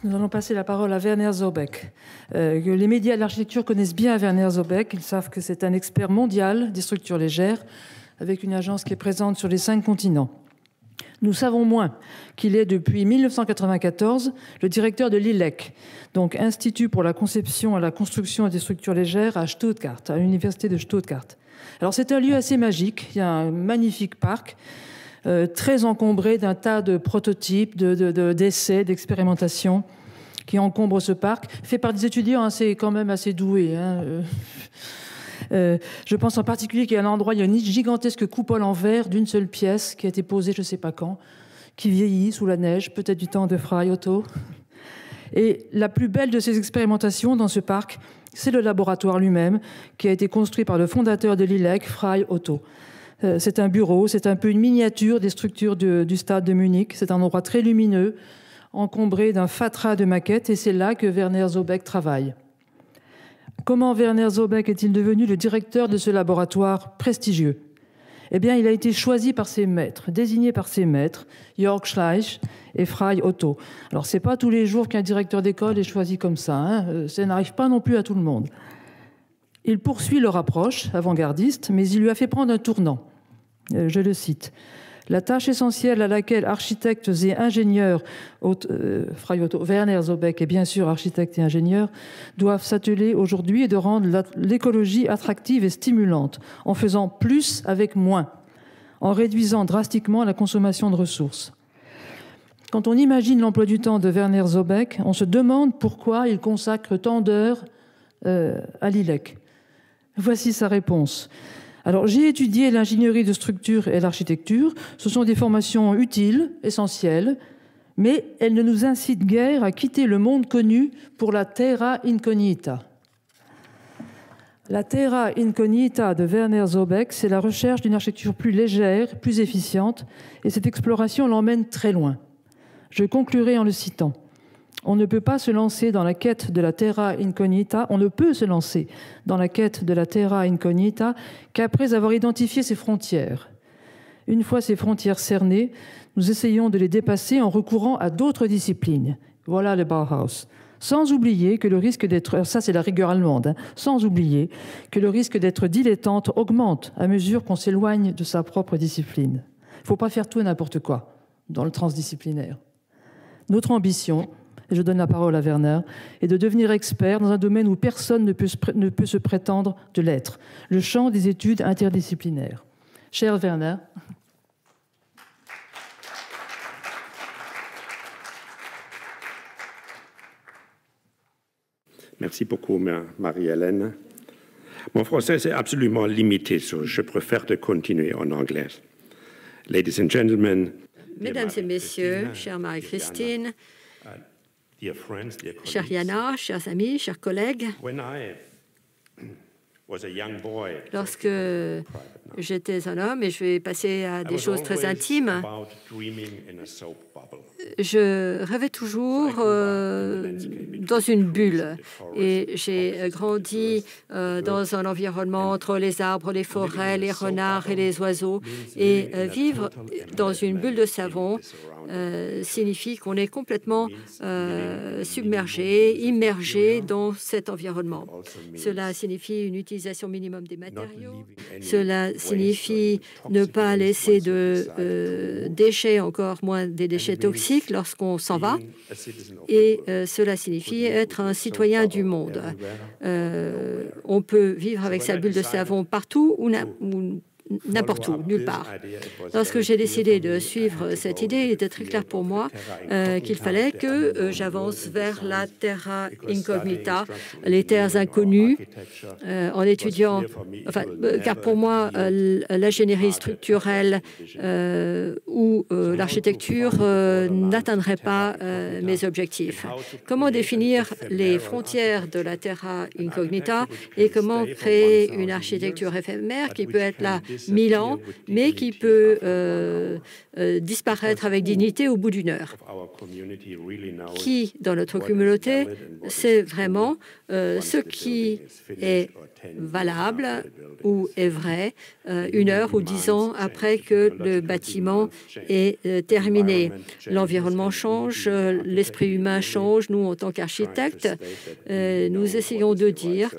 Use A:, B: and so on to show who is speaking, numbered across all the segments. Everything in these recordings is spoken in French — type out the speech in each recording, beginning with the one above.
A: Nous allons passer la parole à Werner Zobeck. Les médias de l'architecture connaissent bien Werner Zobeck. Ils savent que c'est un expert mondial des structures légères, avec une agence qui est présente sur les 5 continents. Nous savons moins qu'il est depuis 1994 le directeur de l'ILEC, donc Institut pour la conception et la construction des structures légères à Stuttgart, à l'université de Stuttgart. Alors c'est un lieu assez magique, il y a un magnifique parc, très encombré d'un tas de prototypes, d'essais, d'expérimentations qui encombrent ce parc, fait par des étudiants quand même assez doués. Je pense en particulier qu'il y a un endroit, il y a une gigantesque coupole en verre d'une seule pièce qui a été posée je ne sais pas quand, qui vieillit sous la neige, peut-être du temps de Frei Otto. Et la plus belle de ces expérimentations dans ce parc, c'est le laboratoire lui-même, qui a été construit par le fondateur de l'ILEC, Frei Otto. C'est un bureau, c'est un peu une miniature des structures du stade de Munich. C'est un endroit très lumineux, encombré d'un fatras de maquettes, et c'est là que Werner Zobeck travaille. Comment Werner Zobeck est-il devenu le directeur de ce laboratoire prestigieux? Eh bien, il a été choisi par ses maîtres, désigné par ses maîtres, Jörg Schleich et Frei Otto. Alors, ce n'est pas tous les jours qu'un directeur d'école est choisi comme ça. Ça n'arrive pas non plus à tout le monde. Il poursuit leur approche avant-gardiste, mais il lui a fait prendre un tournant. Je le cite. La tâche essentielle à laquelle architectes et ingénieurs, Frei Otto, Werner Zobeck est bien sûr architecte et ingénieur, doivent s'atteler aujourd'hui est de rendre l'écologie attractive et stimulante, en faisant plus avec moins, en réduisant drastiquement la consommation de ressources. Quand on imagine l'emploi du temps de Werner Zobeck, on se demande pourquoi il consacre tant d'heures à l'ILEC. Voici sa réponse. Alors, j'ai étudié l'ingénierie de structure et l'architecture. Ce sont des formations utiles, essentielles, mais elles ne nous incitent guère à quitter le monde connu pour la terra incognita. La terra incognita de Werner Zobeck, c'est la recherche d'une architecture plus légère, plus efficiente, et cette exploration l'emmène très loin. Je conclurai en le citant. On ne peut pas se lancer dans la quête de la terra incognita, on ne peut se lancer dans la quête de la terra incognita qu'après avoir identifié ses frontières. Une fois ces frontières cernées, nous essayons de les dépasser en recourant à d'autres disciplines. Voilà le Bauhaus. Sans oublier que le risque d'être, ça c'est la rigueur allemande, sans oublier que le risque d'être dilettante augmente à mesure qu'on s'éloigne de sa propre discipline. Il ne faut pas faire tout et n'importe quoi dans le transdisciplinaire. Notre ambition, et je donne la parole à Werner, est de devenir expert dans un domaine où personne ne peut se prétendre de l'être, le champ des études interdisciplinaires. Cher Werner.
B: Merci beaucoup, Marie-Hélène. Mon français est absolument limité, je préfère de continuer en anglais. Ladies and gentlemen,
C: Mesdames et messieurs, chère Marie-Christine, chère Yana, chers amis, chers collègues, lorsque j'étais un homme, et je vais passer à des choses très intimes, je rêvais toujours dans une bulle. Et j'ai grandi dans un environnement entre les arbres, les forêts, les renards et les oiseaux. Et vivre dans une bulle de savon signifie qu'on est complètement submergé, immergé dans cet environnement. Cela signifie une utilisation minimum des matériaux. Cela signifie ne pas laisser de déchets, encore moins des déchets toxiques lorsqu'on s'en va. Et cela signifie être un citoyen du monde. On peut vivre avec sa bulle de savon partout ou n'importe où, nulle part. Lorsque j'ai décidé de suivre cette idée, il était très clair pour moi qu'il fallait que j'avance vers la terra incognita, les terres inconnues, en étudiant, car pour moi, l'ingénierie structurelle ou l'architecture n'atteindrait pas mes objectifs. Comment définir les frontières de la terra incognita et comment créer une architecture éphémère qui peut être la 1000 ans, mais qui peut disparaître avec dignité au bout d'une heure. Qui, dans notre communauté, sait vraiment ce qui est valable ou est vrai 1 heure ou 10 ans après que le bâtiment est terminé. L'environnement change, l'esprit humain change. Nous, en tant qu'architectes, nous essayons de dire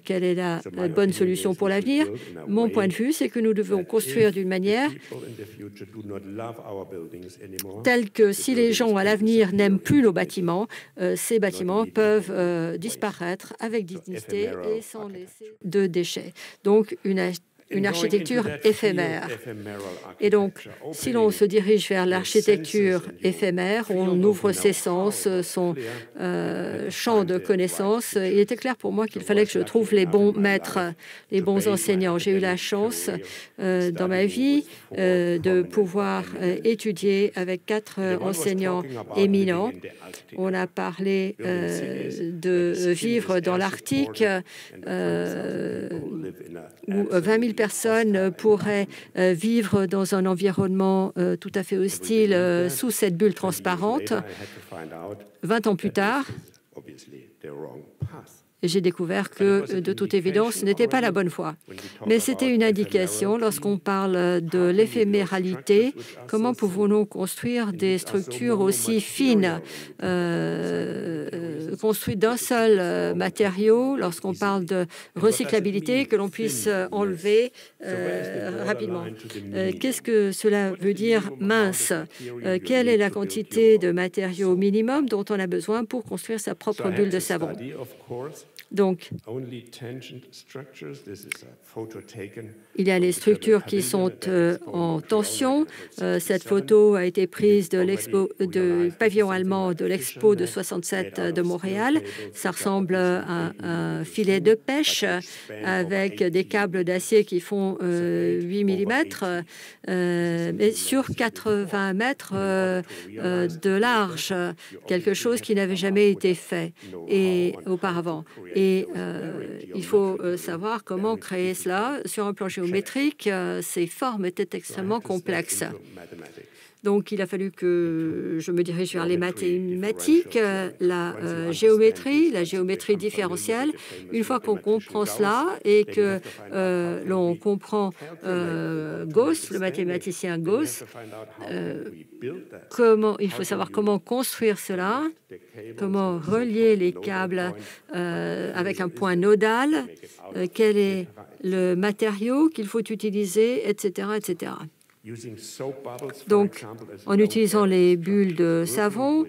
C: quelle est la bonne solution pour l'avenir. Mon point de vue, c'est que nous devons construire d'une manière telle que si les gens à l'avenir n'aiment plus nos bâtiments, ces bâtiments peuvent disparaître avec dignité et sans laisser de déchets. Donc, une architecture éphémère. Et donc, si l'on se dirige vers l'architecture éphémère, on ouvre ses sens, son champ de connaissances. Il était clair pour moi qu'il fallait que je trouve les bons maîtres, les bons enseignants. J'ai eu la chance dans ma vie de pouvoir étudier avec 4 enseignants éminents. On a parlé de vivre dans l'Arctique, où 20 000 personnes pourraient vivre dans un environnement tout à fait hostile sous cette bulle transparente. 20 ans plus tard, j'ai découvert que, de toute évidence, ce n'était pas la bonne voie. Mais c'était une indication. Lorsqu'on parle de l'éphéméralité, comment pouvons-nous construire des structures aussi fines, construites d'un seul matériau, lorsqu'on parle de recyclabilité, que l'on puisse enlever rapidement? Qu'est-ce que cela veut dire mince? Quelle est la quantité de matériaux minimum dont on a besoin pour construire sa propre bulle de savon? Donc, il y a les structures qui sont en tension. Cette photo a été prise du pavillon allemand de l'Expo de 67 de Montréal. Ça ressemble à un filet de pêche avec des câbles d'acier qui font 8 mm, mais sur 80 mètres de large, quelque chose qui n'avait jamais été fait auparavant. Et il faut savoir comment créer cela sur un plan géométrique. Ces formes étaient extrêmement complexes. Donc, il a fallu que je me dirige vers les mathématiques, la géométrie différentielle. Une fois qu'on comprend cela et que l'on comprend Gauss, le mathématicien Gauss, il faut savoir comment construire cela, comment relier les câbles avec un point nodal, quel est le matériau qu'il faut utiliser, etc., etc. Donc, en utilisant les bulles de savon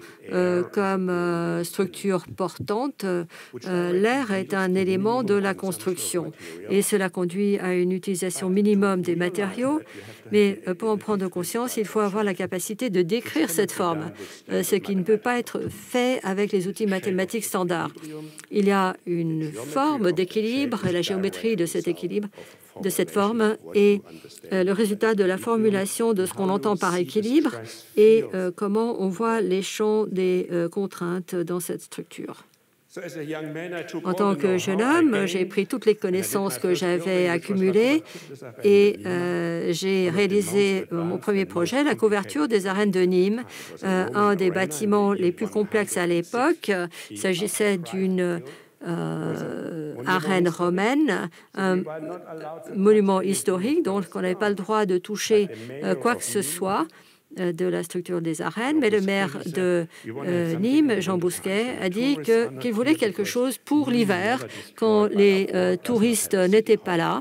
C: comme structure portante, l'air est un élément de la construction et cela conduit à une utilisation minimum des matériaux. Mais pour en prendre conscience, il faut avoir la capacité de décrire cette forme, ce qui ne peut pas être fait avec les outils mathématiques standards. Il y a une forme d'équilibre et la géométrie de cet équilibre, de cette forme, est le résultat de la formulation de ce qu'on entend par équilibre et comment on voit les champs des contraintes dans cette structure. En tant que jeune homme, j'ai pris toutes les connaissances que j'avais accumulées et j'ai réalisé mon premier projet, la couverture des arènes de Nîmes, un des bâtiments les plus complexes à l'époque. Il s'agissait d'une arène romaine, un monument historique, donc on n'avait pas le droit de toucher quoi que ce soit de la structure des arènes, mais le maire de Nîmes, Jean Bousquet, a dit qu'il voulait quelque chose pour l'hiver, quand les touristes n'étaient pas là.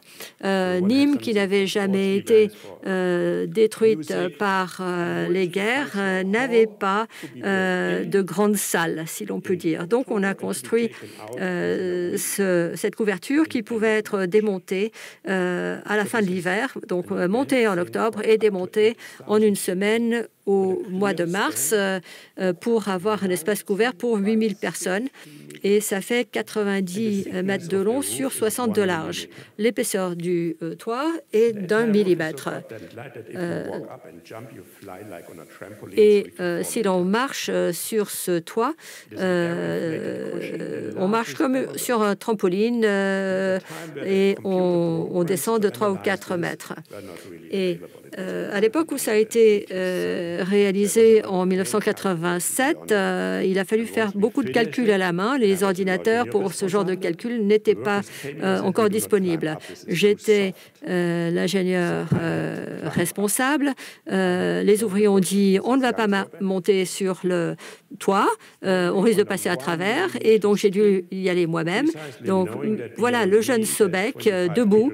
C: Nîmes, qui n'avait jamais été détruite par les guerres, n'avait pas de grandes salles, si l'on peut dire. Donc, on a construit cette couverture qui pouvait être démontée à la fin de l'hiver, donc montée en octobre et démontée en 1 semaine au mois de mars pour avoir un espace couvert pour 8000 personnes. Et ça fait 90 mètres de long sur 60 de large. L'épaisseur du toit est d'1 millimètre. Si l'on marche sur ce toit, on marche comme sur un trampoline et on descend de 3 ou 4 mètres. Et à l'époque où ça a été réalisé en 1987, il a fallu faire beaucoup de calculs à la main. Les ordinateurs pour ce genre de calcul n'étaient pas encore disponibles. J'étais l'ingénieur responsable. Les ouvriers ont dit on ne va pas monter sur le toit, on risque de passer à travers, et donc j'ai dû y aller moi-même. Donc voilà le jeune Sobek debout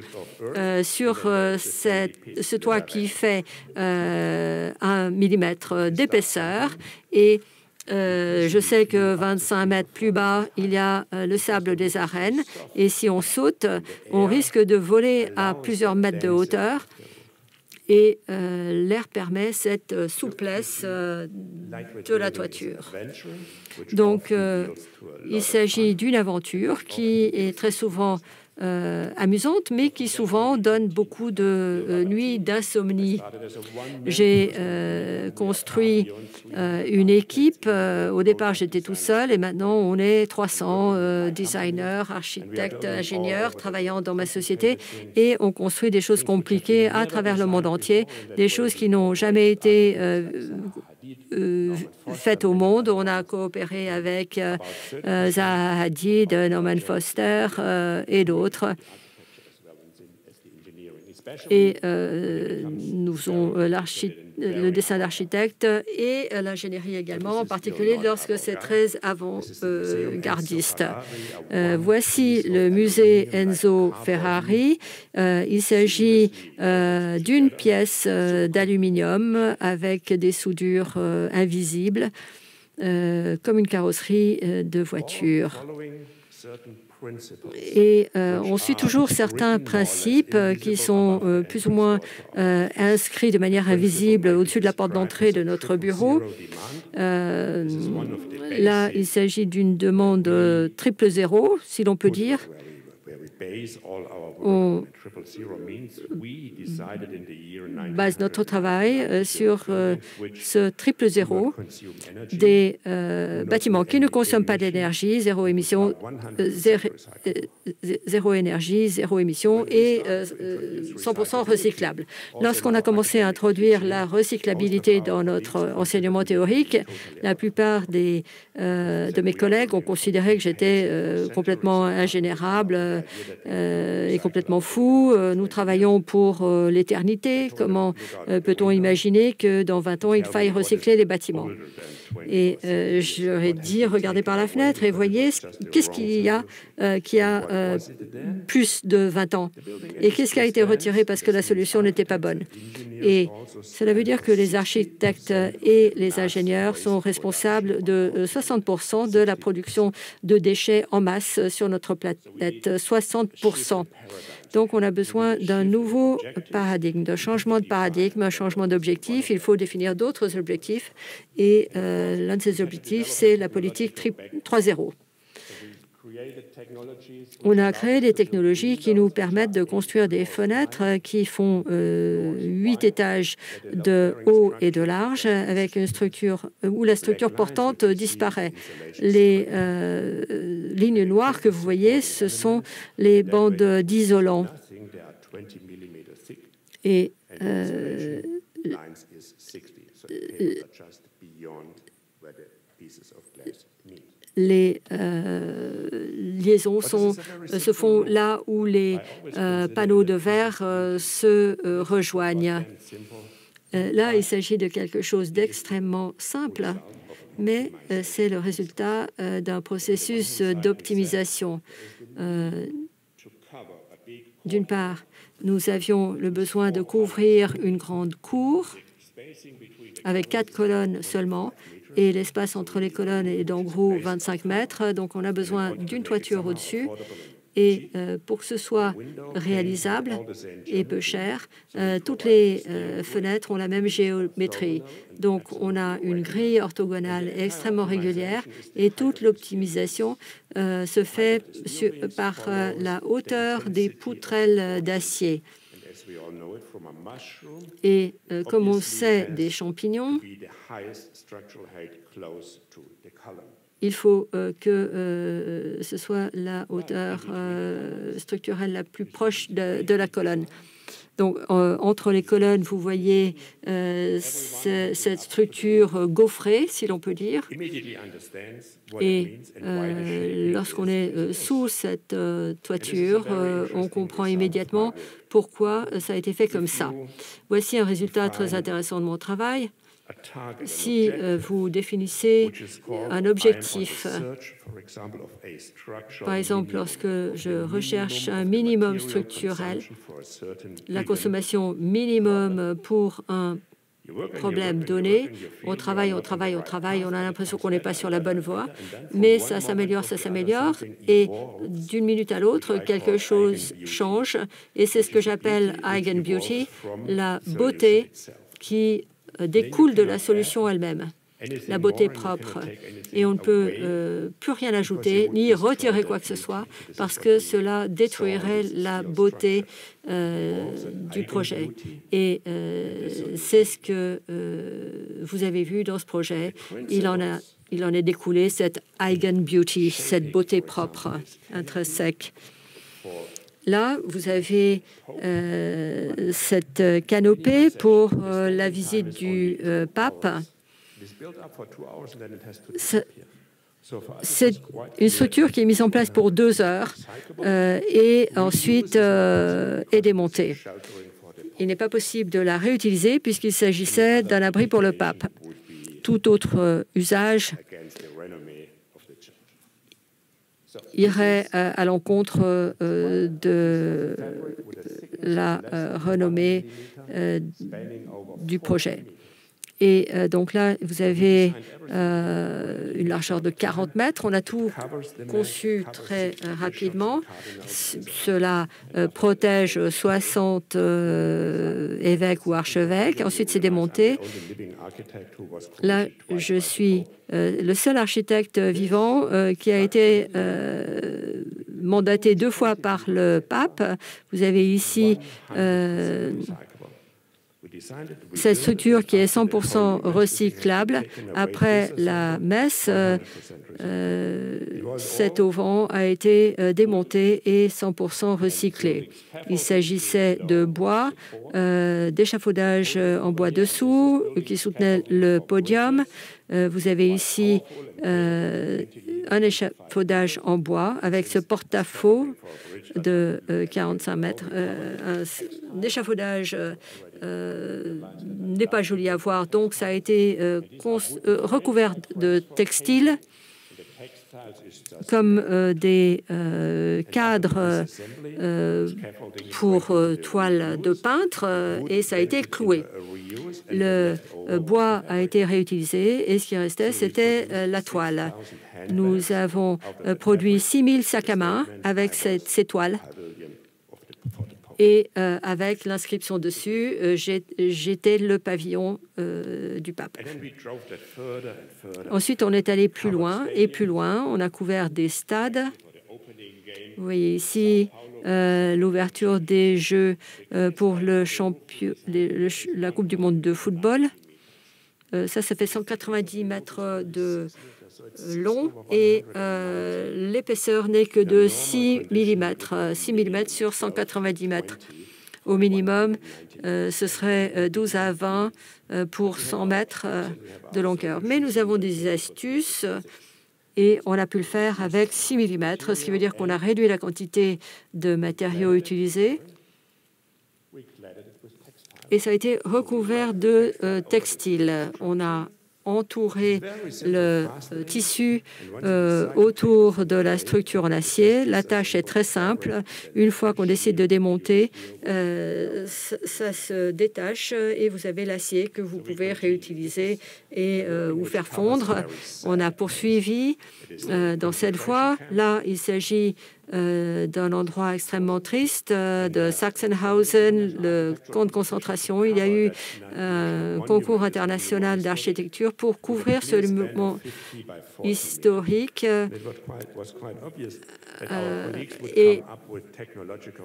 C: sur ce toit qui fait 1 millimètre d'épaisseur, et je sais que 25 mètres plus bas, il y a le sable des arènes, et si on saute, on risque de voler à plusieurs mètres de hauteur. Et l'air permet cette souplesse de la toiture. Donc, il s'agit d'une aventure qui est très souvent amusante, mais qui souvent donne beaucoup de nuits d'insomnie. J'ai construit une équipe. Au départ, j'étais tout seul, et maintenant, on est 300 designers, architectes, ingénieurs travaillant dans ma société, et on construit des choses compliquées à travers le monde entier, des choses qui n'ont jamais été faites au monde. On a coopéré avec Zaha Hadid, Norman Foster et d'autres. Et nous faisons le dessin d'architecte et l'ingénierie également, en particulier lorsque c'est très avant-gardiste. Voici le musée Enzo Ferrari. Il s'agit d'une pièce d'aluminium avec des soudures invisibles, comme une carrosserie de voiture. Et on suit toujours certains principes qui sont plus ou moins inscrits de manière invisible au-dessus de la porte d'entrée de notre bureau. Là, il s'agit d'une demande triple zéro, si l'on peut dire. On base notre travail sur ce triple zéro, des bâtiments qui ne consomment pas d'énergie, zéro émission, zéro énergie, zéro émission et 100% recyclable. Lorsqu'on a commencé à introduire la recyclabilité dans notre enseignement théorique, la plupart de mes collègues ont considéré que j'étais complètement ingénérable et complètement fou. Nous travaillons pour l'éternité. Comment peut-on imaginer que dans 20 ans, il faille recycler les bâtiments? Et je leur ai dit, regardez par la fenêtre et voyez qu'est-ce qu'il y a qui a plus de 20 ans et qu'est-ce qui a été retiré parce que la solution n'était pas bonne. Et cela veut dire que les architectes et les ingénieurs sont responsables de 60% de la production de déchets en masse sur notre planète. 60%. Donc, on a besoin d'un nouveau paradigme, d'un changement de paradigme, un changement d'objectif. Il faut définir d'autres objectifs. Et l'un de ces objectifs, c'est la politique 3.0. On a créé des technologies qui nous permettent de construire des fenêtres qui font 8 étages de haut et de large, avec une structure où la structure portante disparaît. Les lignes noires que vous voyez, ce sont les bandes d'isolant. Et les liaisons se font là où les panneaux de verre se rejoignent. Là, il s'agit de quelque chose d'extrêmement simple, mais c'est le résultat d'un processus d'optimisation. D'une part, nous avions le besoin de couvrir une grande cour avec 4 colonnes seulement, et l'espace entre les colonnes est d'en gros 25 mètres. Donc, on a besoin d'une toiture au-dessus Et pour que ce soit réalisable et peu cher, toutes les fenêtres ont la même géométrie. Donc, on a une grille orthogonale extrêmement régulière et toute l'optimisation se fait par la hauteur des poutrelles d'acier. Et comme on sait des champignons, il faut que ce soit la hauteur structurelle la plus proche de la colonne. Donc, entre les colonnes, vous voyez cette structure gaufrée, si l'on peut dire. Et lorsqu'on est sous cette toiture, on comprend immédiatement pourquoi ça a été fait comme ça. Voici un résultat très intéressant de mon travail. Si vous définissez un objectif, par exemple, lorsque je recherche un minimum structurel, la consommation minimum pour un problème donné, on travaille, on a l'impression qu'on n'est pas sur la bonne voie, mais ça s'améliore, et d'une minute à l'autre, quelque chose change, et c'est ce que j'appelle Eigen Beauty, la beauté qui découle de la solution elle-même, la beauté propre. Et on ne peut plus rien ajouter, ni retirer quoi que ce soit, parce que cela détruirait la beauté du projet. Et c'est ce que vous avez vu dans ce projet. Il en est découlé cette Eigen Beauty, cette beauté propre, intrinsèque. Là, vous avez cette canopée pour la visite du pape. C'est une structure qui est mise en place pour 2 heures et ensuite est démontée. Il n'est pas possible de la réutiliser puisqu'il s'agissait d'un abri pour le pape. Tout autre usage irait à l'encontre de la renommée du projet. Et donc là, vous avez une largeur de 40 mètres. On a tout conçu très rapidement. Cela protège 60 évêques ou archevêques. Ensuite, c'est démonté. Là, je suis le seul architecte vivant qui a été mandaté 2 fois par le pape. Vous avez ici cette structure qui est 100% recyclable. Après la messe, cet auvent a été démonté et 100% recyclé. Il s'agissait de bois, d'échafaudage en bois dessous qui soutenait le podium. Vous avez ici un échafaudage en bois avec ce porte-à-faux de 45 mètres. Un échafaudage n'est pas joli à voir, donc ça a été recouvert de textiles comme des cadres pour toile de peintre et ça a été cloué. Le bois a été réutilisé et ce qui restait, c'était la toile. Nous avons produit 6000 sacs à main avec ces toiles et avec l'inscription dessus, j'étais le pavillon du pape. Ensuite, on est allé plus loin et plus loin. On a couvert des stades. Vous voyez ici l'ouverture des Jeux pour la Coupe du monde de football. Ça fait 190 mètres de long et l'épaisseur n'est que de 6 mm, 6 mm sur 190 mètres. Au minimum, ce serait 12 à 20 pour 100 mètres de longueur. Mais nous avons des astuces et on a pu le faire avec 6 mm, ce qui veut dire qu'on a réduit la quantité de matériaux utilisés. Et ça a été recouvert de textile. On a entouré le tissu autour de la structure en acier. La tâche est très simple. Une fois qu'on décide de démonter, ça se détache et vous avez l'acier que vous pouvez réutiliser et ou faire fondre. On a poursuivi dans cette voie. Là, il s'agit d'un endroit extrêmement triste, de Sachsenhausen, le camp de concentration. Il y a eu un concours international d'architecture pour couvrir ce mouvement historique. Et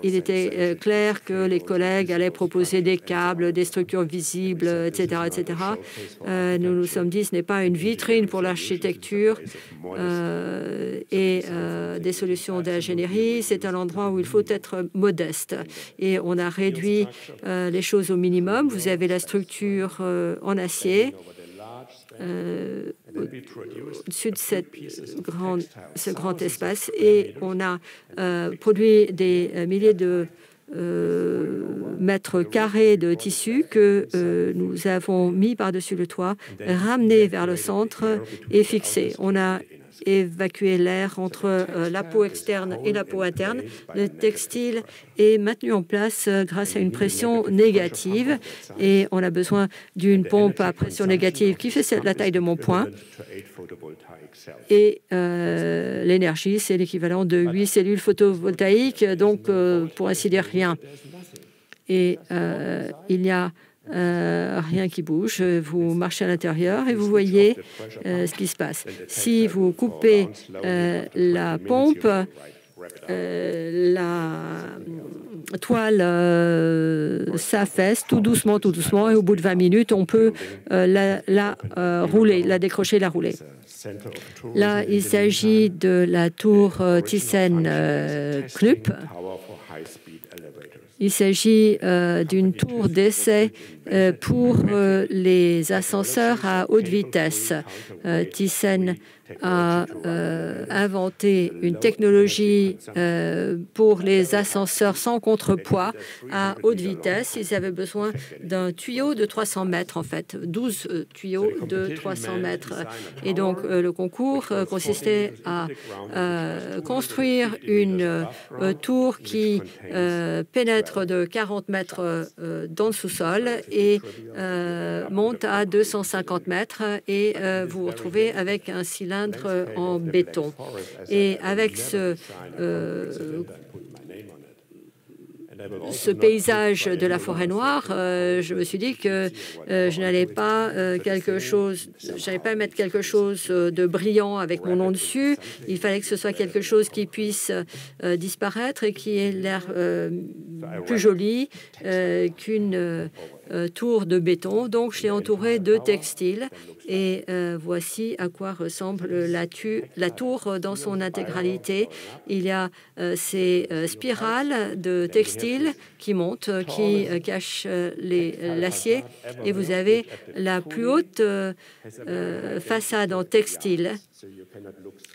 C: il était clair que les collègues allaient proposer des câbles, des structures visibles, etc. etc. Nous nous sommes dit, ce n'est pas une vitrine pour l'architecture et des solutions d'ingénierie. C'est un endroit où il faut être modeste. Et on a réduit les choses au minimum. Vous avez la structure en acier. Au-dessus de ce grand espace, et on a produit des milliers de mètres carrés de tissu que nous avons mis par-dessus le toit, ramené vers le centre et fixé. On a évacuer l'air entre la peau externe et la peau interne. Le textile est maintenu en place grâce à une pression négative et on a besoin d'une pompe à pression négative qui fait la taille de mon poing. Et l'énergie, c'est l'équivalent de 8 cellules photovoltaïques, donc pour ainsi dire rien. Et il y a rien qui bouge. Vous marchez à l'intérieur et vous voyez ce qui se passe. Si vous coupez la pompe, la toile s'affaisse tout doucement, et au bout de 20 minutes, on peut la rouler, la décrocher, la rouler. Là, il s'agit de la tour Thyssen-Krupp. Il s'agit d'une tour d'essai pour les ascenseurs à haute vitesse. Thyssen a inventé une technologie pour les ascenseurs sans contrepoids à haute vitesse. Ils avaient besoin d'un tuyau de 300 mètres, en fait, 12 tuyaux de 300 mètres. Et donc, le concours consistait à construire une tour qui pénètre de 40 mètres dans le sous-sol et monte à 250 mètres. Et vous vous retrouvez avec un cylindre en béton. Et avec ce paysage de la forêt noire, je me suis dit que je n'allais pas mettre quelque chose de brillant avec mon nom dessus. Il fallait que ce soit quelque chose qui puisse disparaître et qui ait l'air plus joli qu'une tour de béton. Donc, je l'ai entouré de textiles. Et voici à quoi ressemble la tour dans son intégralité. Il y a ces spirales de textiles qui montent, qui cachent l'acier. Et vous avez la plus haute façade en textile.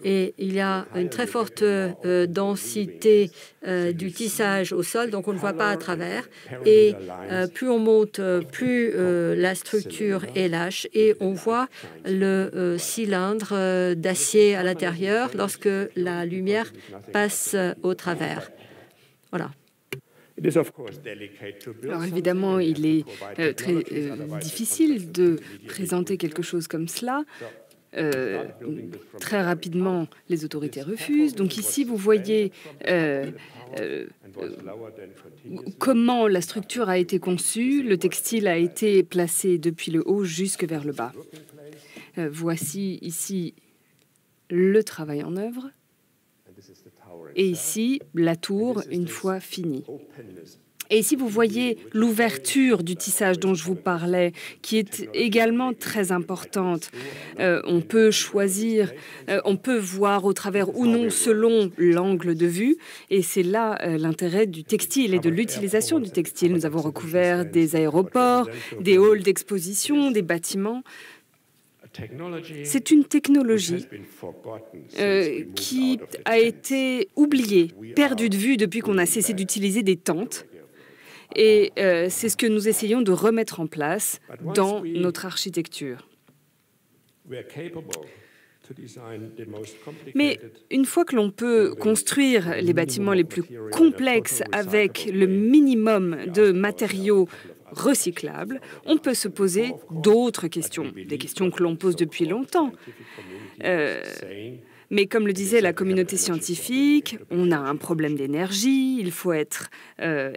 C: Et il y a une très forte densité du tissage au sol, donc on ne voit pas à travers. Et plus on monte, plus la structure est lâche. Et on voit le cylindre d'acier à l'intérieur lorsque la lumière passe au travers. Voilà.
D: Alors évidemment, il est très difficile de présenter quelque chose comme cela. Très rapidement, les autorités refusent. Donc ici, vous voyez comment la structure a été conçue. Le textile a été placé depuis le haut jusque vers le bas. Voici ici le travail en œuvre. Et ici, la tour, une fois finie. Et ici, vous voyez l'ouverture du tissage dont je vous parlais, qui est également très importante. On peut choisir, on peut voir au travers ou non selon l'angle de vue. Et c'est là l'intérêt du textile et de l'utilisation du textile. Nous avons recouvert des aéroports, des halls d'exposition, des bâtiments. C'est une technologie qui a été oubliée, perdue de vue depuis qu'on a cessé d'utiliser des tentes. Et c'est ce que nous essayons de remettre en place dans notre architecture. Mais une fois que l'on peut construire les bâtiments les plus complexes avec le minimum de matériaux recyclables, on peut se poser d'autres questions, des questions que l'on pose depuis longtemps. Mais comme le disait la communauté scientifique, on a un problème d'énergie, il faut être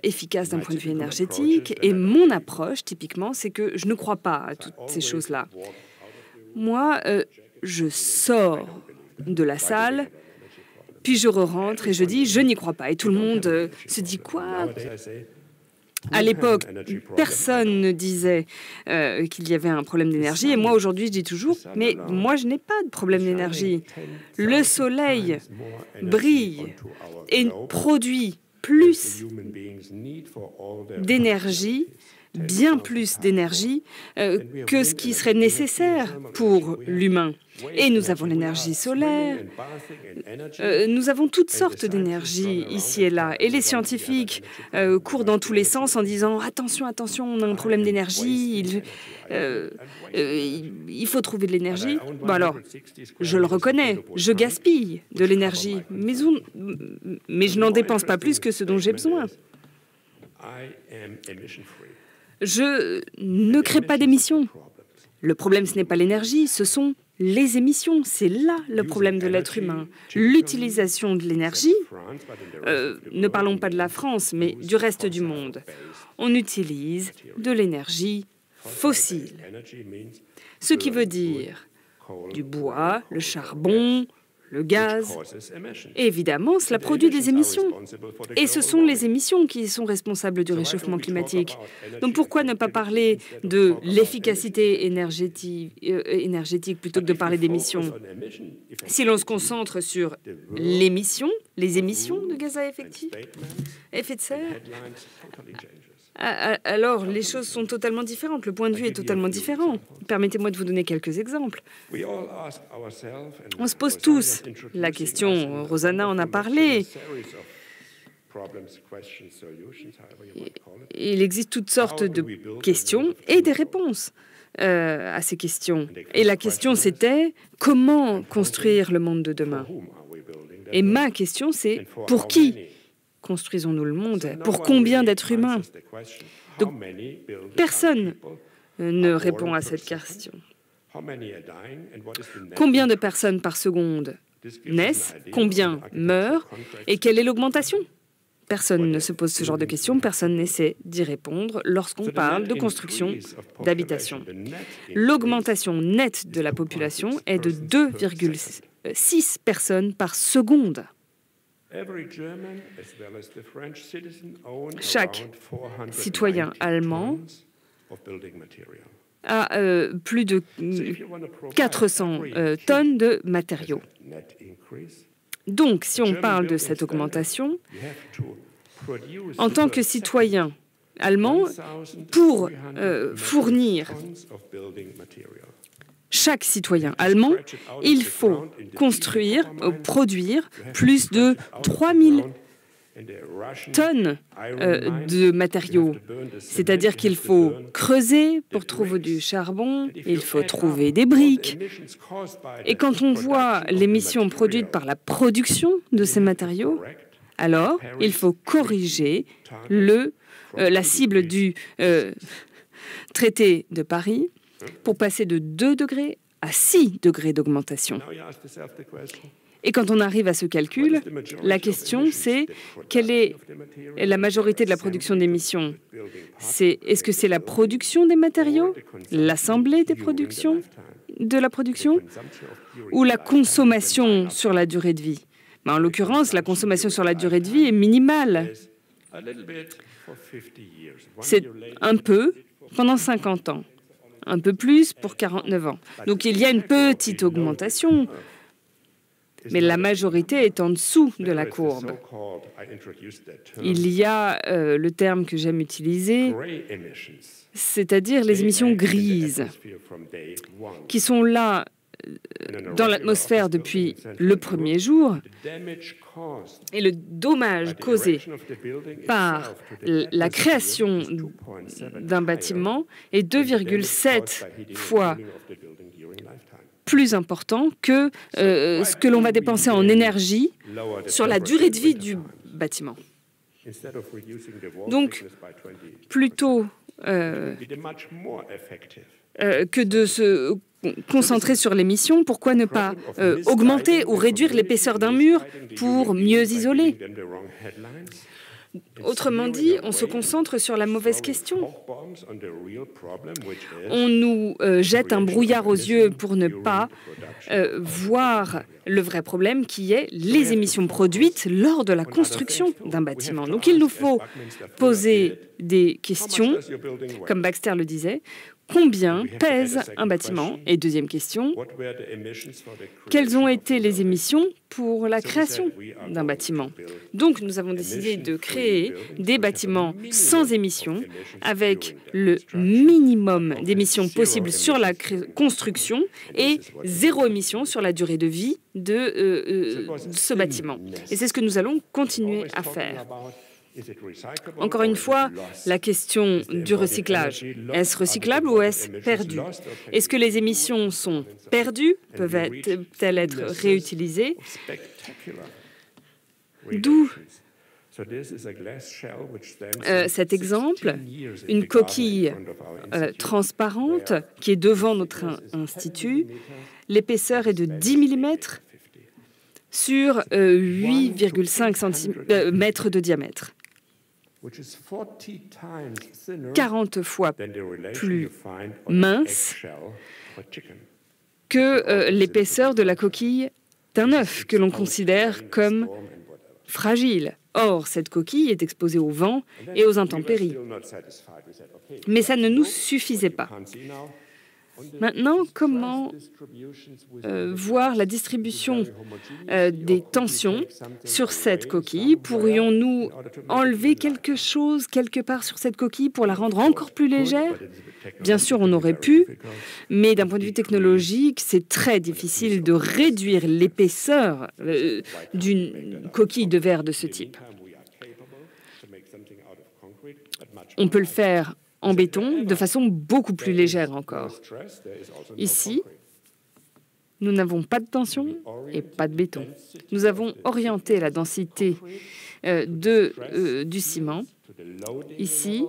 D: efficace d'un point de vue énergétique. Et mon approche, typiquement, c'est que je ne crois pas à toutes ces choses-là. Moi, je sors de la salle, puis je rentre et je dis « je n'y crois pas ». Et tout le monde se dit « quoi ?» À l'époque, personne ne disait qu'il y avait un problème d'énergie. Et moi, aujourd'hui, je dis toujours « mais moi, je n'ai pas de problème d'énergie. Le soleil brille et produit plus d'énergie, bien plus d'énergie que ce qui serait nécessaire pour l'humain. Et nous avons l'énergie solaire, nous avons toutes sortes d'énergie ici et là. Et les scientifiques courent dans tous les sens en disant « attention, attention, on a un problème d'énergie, il faut trouver de l'énergie ». Bon alors, je le reconnais, je gaspille de l'énergie, mais je n'en dépense pas plus que ce dont j'ai besoin. Je ne crée pas d'émissions. Le problème, ce n'est pas l'énergie, ce sont les émissions. C'est là le problème de l'être humain. L'utilisation de l'énergie, ne parlons pas de la France, mais du reste du monde. On utilise de l'énergie fossile. Ce qui veut dire du bois, le charbon, le gaz. Et évidemment, cela produit des émissions. Et ce sont les émissions qui sont responsables du réchauffement climatique. Donc pourquoi ne pas parler de l'efficacité énergétique plutôt que de parler d'émissions? Si l'on se concentre sur l'émission, les émissions de gaz à effet de serre, alors les choses sont totalement différentes. Le point de vue est totalement différent. Permettez-moi de vous donner quelques exemples. On se pose tous la question, Rosanna en a parlé. Il existe toutes sortes de questions et des réponses à ces questions. Et la question, c'était comment construire le monde de demain? Et ma question, c'est pour qui construisons-nous le monde? Pour combien d'êtres humains? Donc, personne ne répond à cette question. Combien de personnes par seconde naissent? Combien meurent? Et quelle est l'augmentation? Personne ne se pose ce genre de questions, personne n'essaie d'y répondre lorsqu'on parle de construction d'habitation. L'augmentation nette de la population est de 2,6 personnes par seconde. Chaque citoyen allemand a plus de 400 tonnes de matériaux. Donc, si on parle de cette augmentation, en tant que citoyen allemand, pour fournir chaque citoyen allemand, il faut produire plus de 3000 tonnes de matériaux. C'est-à-dire qu'il faut creuser pour trouver du charbon, il faut trouver des briques. Et quand on voit l'émission produite par la production de ces matériaux, alors il faut corriger la cible du traité de Paris pour passer de 2 degrés à 6 degrés d'augmentation. Et quand on arrive à ce calcul, la question c'est quelle est la majorité de la production d'émissions? Est-ce que c'est la production des matériaux, l'assemblée de la production, ou la consommation sur la durée de vie? En l'occurrence, la consommation sur la durée de vie est minimale. C'est un peu pendant 50 ans, un peu plus pour 49 ans. Donc il y a une petite augmentation, mais la majorité est en dessous de la courbe. Il y a le terme que j'aime utiliser, c'est-à-dire les émissions grises, qui sont là dans l'atmosphère depuis le premier jour, et le dommage causé par la création d'un bâtiment est 2,7 fois plus important que ce que l'on va dépenser en énergie sur la durée de vie du bâtiment. Donc, plutôt que de se concentré sur l'émission, pourquoi ne pas augmenter ou réduire l'épaisseur d'un mur pour mieux isoler? Autrement dit, on se concentre sur la mauvaise question. On nous jette un brouillard aux yeux pour ne pas voir le vrai problème qui est les émissions produites lors de la construction d'un bâtiment. Donc il nous faut poser des questions, comme Baxter le disait. Combien pèse un bâtiment? Et deuxième question, quelles ont été les émissions pour la création d'un bâtiment? Donc, nous avons décidé de créer des bâtiments sans émissions, avec le minimum d'émissions possibles sur la construction et 0 émission sur la durée de vie de ce bâtiment. Et c'est ce que nous allons continuer à faire. Encore une fois, la question du recyclage. Est-ce recyclable ou est-ce perdu? Est-ce que les émissions sont perdues? Peuvent-elles être réutilisées? D'où cet exemple, une coquille transparente qui est devant notre institut. L'épaisseur est de 10 mm sur 8,5 mètres de diamètre. 40 fois plus mince que l'épaisseur de la coquille d'un œuf que l'on considère comme fragile. Or, cette coquille est exposée au vent et aux intempéries. Mais ça ne nous suffisait pas. Maintenant, comment voir la distribution des tensions sur cette coquille? Pourrions-nous enlever quelque chose quelque part sur cette coquille pour la rendre encore plus légère? Bien sûr, on aurait pu, mais d'un point de vue technologique, c'est très difficile de réduire l'épaisseur d'une coquille de verre de ce type. On peut le faire en béton de façon beaucoup plus légère encore. Ici, nous n'avons pas de tension et pas de béton. Nous avons orienté la densité du ciment. Ici,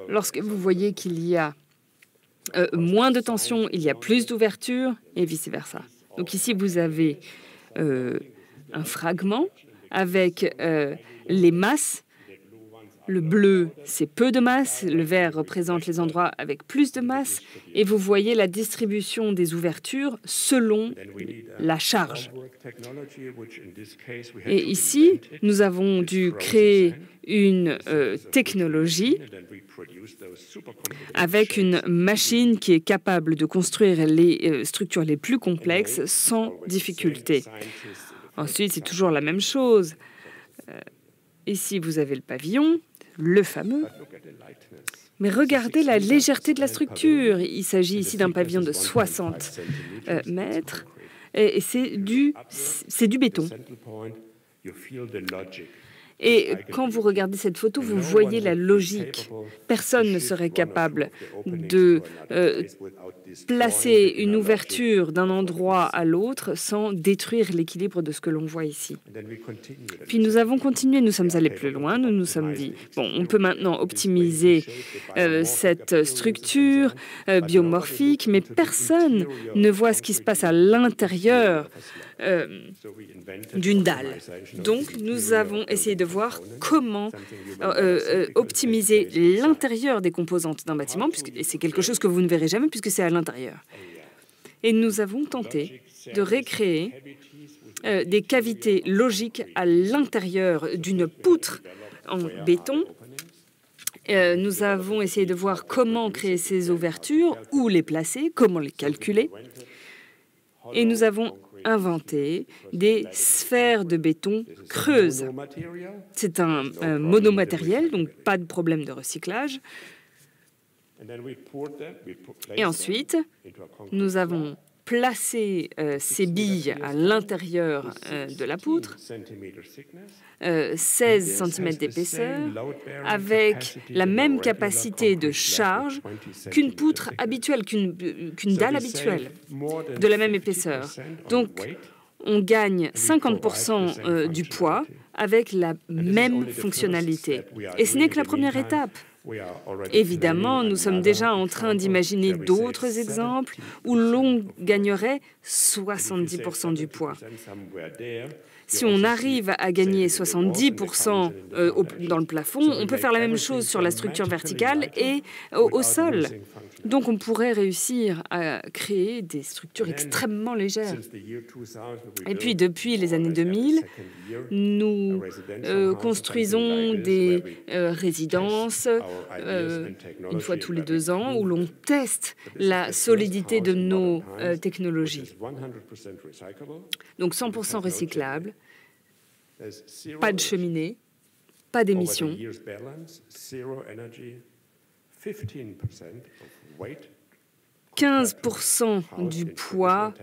D: lorsque vous voyez qu'il y a moins de tension, il y a plus d'ouverture et vice-versa. Donc ici, vous avez un fragment avec les masses. Le bleu, c'est peu de masse. Le vert représente les endroits avec plus de masse. Et vous voyez la distribution des ouvertures selon la charge. Et ici, nous avons dû créer une technologie avec une machine qui est capable de construire les structures les plus complexes sans difficulté. Ensuite, c'est toujours la même chose. Ici, vous avez le pavillon, le fameux. Mais regardez la légèreté de la structure. Il s'agit ici d'un pavillon de 60 mètres et c'est du béton. Et quand vous regardez cette photo, vous voyez la logique. Personne ne serait capable de placer une ouverture d'un endroit à l'autre sans détruire l'équilibre de ce que l'on voit ici. Puis nous avons continué, nous sommes allés plus loin, nous nous sommes dit, bon, on peut maintenant optimiser cette structure biomorphique, mais personne ne voit ce qui se passe à l'intérieur d'une dalle. Donc, nous avons essayé de voir comment optimiser l'intérieur des composantes d'un bâtiment, et c'est quelque chose que vous ne verrez jamais puisque c'est à l'intérieur. Et nous avons tenté de recréer des cavités logiques à l'intérieur d'une poutre en béton. Nous avons essayé de voir comment créer ces ouvertures, où les placer, comment les calculer. Et nous avons inventé des sphères de béton creuses. C'est un monomatériel, donc pas de problème de recyclage. Et ensuite, nous avons placé ces billes à l'intérieur de la poutre, 16 cm d'épaisseur, avec la même capacité de charge qu'une poutre habituelle, qu'une dalle habituelle, de la même épaisseur. Donc, on gagne 50% du poids avec la même fonctionnalité. Et ce n'est que la première étape. Évidemment, nous sommes déjà en train d'imaginer d'autres exemples où l'on gagnerait 70% du poids. Si on arrive à gagner 70% dans le plafond, on peut faire la même chose sur la structure verticale et au sol. Donc on pourrait réussir à créer des structures extrêmement légères. Et puis depuis les années 2000, nous construisons des résidences une fois tous les 2 ans où l'on teste la solidité de nos technologies. Donc 100% recyclable, pas de cheminée, pas d'émissions. 15% du poids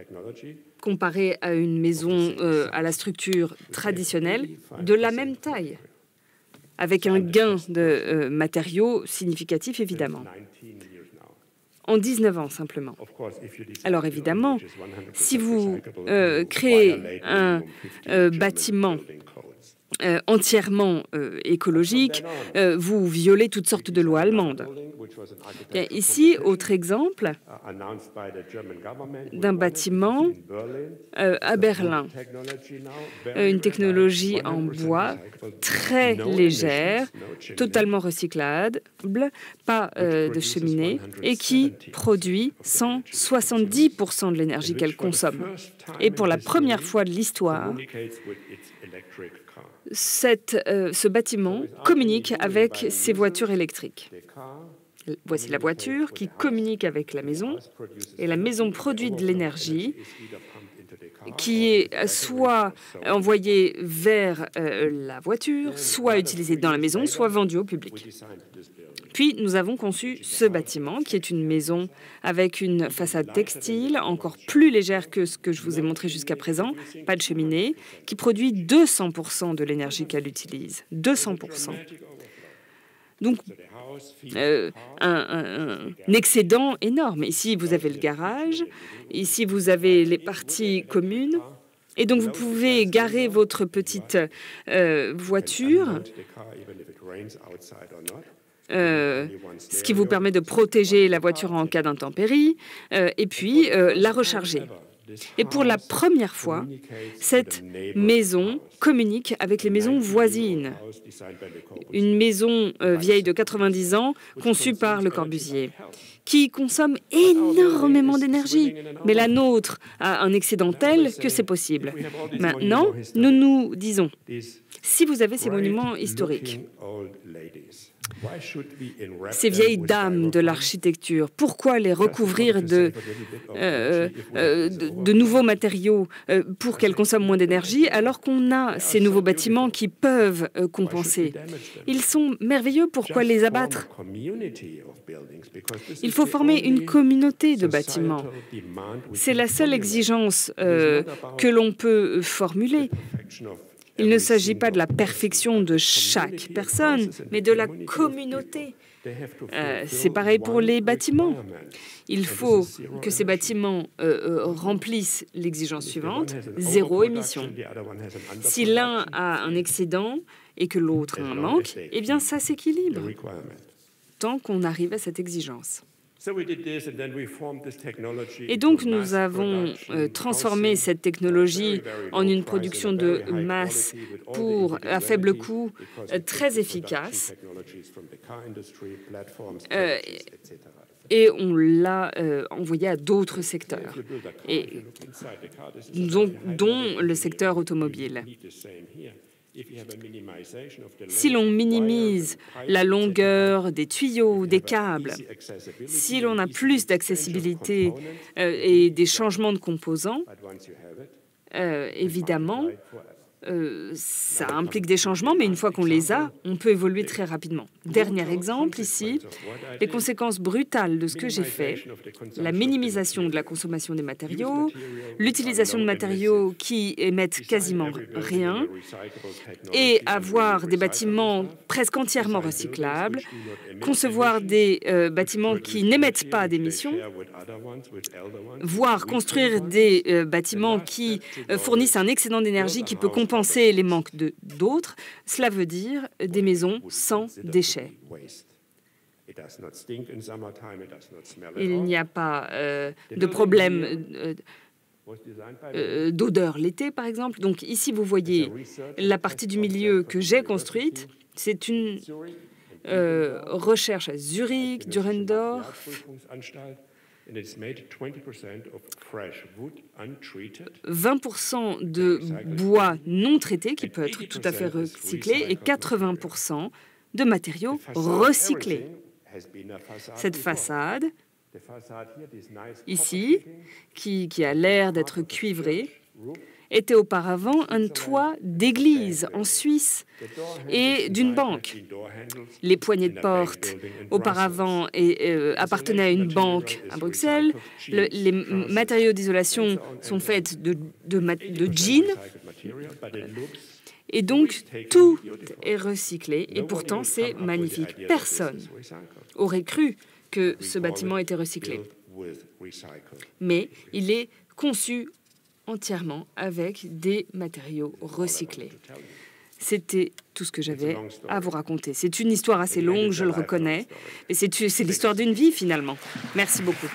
D: comparé à une maison à la structure traditionnelle de la même taille, avec un gain de matériaux significatif, évidemment. En 19 ans, simplement. Alors, évidemment, si vous créez un bâtiment entièrement écologique, vous violez toutes sortes de lois allemandes. Bien, ici, autre exemple d'un bâtiment à Berlin. Une technologie en bois très légère, totalement recyclable, pas de cheminée, et qui produit 170% de l'énergie qu'elle consomme. Et pour la première fois de l'histoire, ce bâtiment communique avec ses voitures électriques. Voici la voiture qui communique avec la maison, et la maison produit de l'énergie qui est soit envoyée vers la voiture, soit utilisée dans la maison, soit vendue au public. Puis, nous avons conçu ce bâtiment, qui est une maison avec une façade textile, encore plus légère que ce que je vous ai montré jusqu'à présent, pas de cheminée, qui produit 200% de l'énergie qu'elle utilise. 200%. Donc, un excédent énorme. Ici, vous avez le garage. Ici, vous avez les parties communes. Et donc, vous pouvez garer votre petite voiture, ce qui vous permet de protéger la voiture en cas d'intempérie, et puis la recharger. Et pour la première fois, cette maison communique avec les maisons voisines. Une maison vieille de 90 ans, conçue par Le Corbusier, qui consomme énormément d'énergie. Mais la nôtre a un excédent tel que c'est possible. Maintenant, nous nous disons, si vous avez ces monuments historiques, ces vieilles dames de l'architecture, pourquoi les recouvrir de nouveaux matériaux pour qu'elles consomment moins d'énergie alors qu'on a ces nouveaux bâtiments qui peuvent compenser? Ils sont merveilleux, pourquoi les abattre? Il faut former une communauté de bâtiments. C'est la seule exigence que l'on peut formuler. Il ne s'agit pas de la perfection de chaque personne, mais de la communauté. C'est pareil pour les bâtiments. Il faut que ces bâtiments remplissent l'exigence suivante, 0 émission. Si l'un a un excédent et que l'autre a un manque, eh bien ça s'équilibre, tant qu'on arrive à cette exigence. Et donc, nous avons transformé cette technologie en une production de masse à faible coût, très efficace. Et on l'a envoyé à d'autres secteurs, dont le secteur automobile. Si l'on minimise la longueur des tuyaux, des câbles, si l'on a plus d'accessibilité et des changements de composants, évidemment, ça implique des changements, mais une fois qu'on les a, on peut évoluer très rapidement. Dernier exemple ici, les conséquences brutales de ce que j'ai fait, la minimisation de la consommation des matériaux, l'utilisation de matériaux qui émettent quasiment rien, et avoir des bâtiments presque entièrement recyclables, concevoir des bâtiments qui n'émettent pas d'émissions, voire construire des bâtiments qui fournissent un excédent d'énergie qui peut compenser les manques d'autres, cela veut dire des maisons sans déchets. Il n'y a pas de problème d'odeur l'été, par exemple. Donc ici, vous voyez la partie du milieu que j'ai construite. C'est une recherche à Zurich, Durendorf. 20% de bois non traité qui peut être tout à fait recyclé et 80% de matériaux recyclés. Cette façade, ici, qui a l'air d'être cuivrée, était auparavant un toit d'église en Suisse et d'une banque. Les poignées de porte, auparavant, appartenaient à une banque à Bruxelles. Les matériaux d'isolation sont faits de jeans. Et donc, tout est recyclé. Et pourtant, c'est magnifique. Personne aurait cru que ce bâtiment était recyclé. Mais il est conçu entièrement avec des matériaux recyclés. C'était tout ce que j'avais à vous raconter. C'est une histoire assez longue, je le reconnais, mais c'est l'histoire d'une vie, finalement. Merci beaucoup.